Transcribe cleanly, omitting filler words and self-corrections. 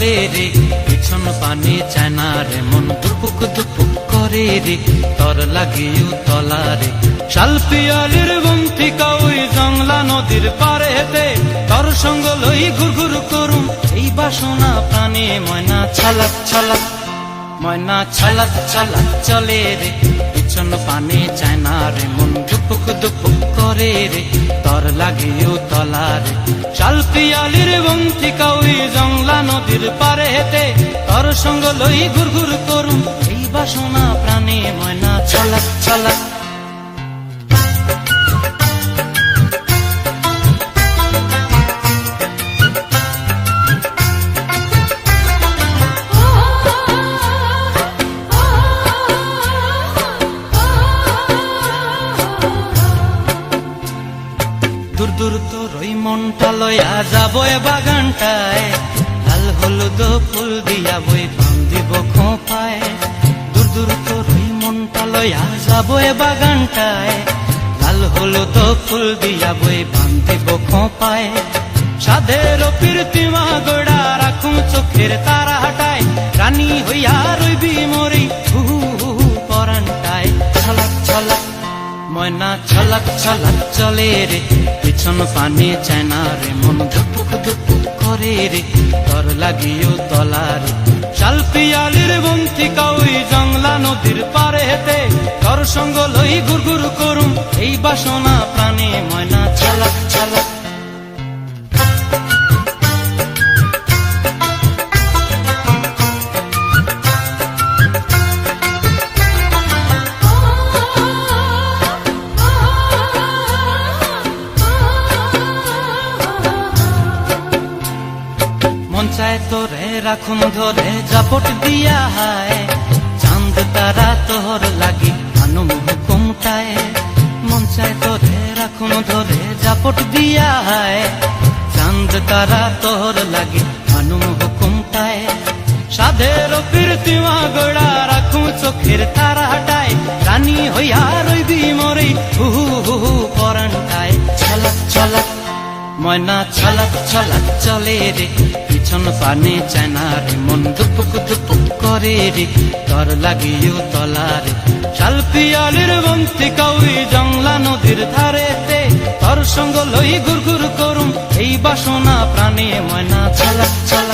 চলে রে, পিছন পানে চায় না রে, মন দুপুক দুপুক করে রে, তর লাগিও তলা রে। শাল পিয়ালির বন্তিকা ওই জংলা নদীর পারে হেতে, তর সঙ্গ লই ঘুর ঘুর করুম এই বাসনা প্রাণে। ময়না ছলাক ছলাক, ময়না ছলাক ছলাক চলে রে, পিছন পানে চায় না রে, মন দুপুক দুপুক করে রে, তর লাগিও তলা রে। শাল পিয়ালির বন্তিকা ওই জংলা নদীর পারে হেতে, তর সঙ্গ লই ঘুর ঘুর করুম এই বাসনা প্রাণে। ময়না ছলাক ছলাক। দূর দূর তোর ওই মনটা লয়া যাবো এ বাগানটায়, লাল হলুদ ফুল দিয়া বই বান্ধিব খোঁপায়। দূর দূর তোর ওই মনটা লয়া যাবো এ বাগানটায়, লাল হলুদ ফুল দিয়া বই বান্ধিব খোঁপায়। সাধের প্রীতিমা গোড়া রাখুম চোখের তারা হাটায়, রানী হইয়া রইবি মরি হু হু পরানটায়। ছলাক ছলাক, ময়না ছলাক ছলাক চলে রে, পিছন পানে চায় না রে, মন ধুপুক ধুপুক করে রে, তর লাগিও তলা রে। শাল পিয়ালির বন্তিকা ওই জংলা নদীর পারে হেতে, তর সঙ্গ লই ঘুর ঘুর করুম এই বাসনা প্রাণে। ময়না ছলাক ছলাক। মন চায় তোরে রাখুন ধরে জাপট দিয়া হায়, চাঁদ তারা তোর লাগি আনুম হুকুমটায়। মন চায় তোরে রাখুন ধরে জাপট দিয়া হায়, চাঁদ তারা তোর লাগি আনুম হুকুমটায়। সাধের প্রীতিমা গোড়া রাখুম চোখের তারা হাটায়, রানী হইয়া রইবি মরে হু হু পরানটায়। ছলাক ছলাক, ময়না ছলাক ছলাক চলে রে, পিছন পানে চায় না রে, মন দুপুক দুপুক করে রে, তর লাগিও তলা রে। শাল পিয়ালির বন্তিকা ওই জংলা নদীর ধারেতে, তর সঙ্গ লই ঘুর ঘুর করুম এই বাসনা প্রাণে। ময়না ছলাক ছলাক।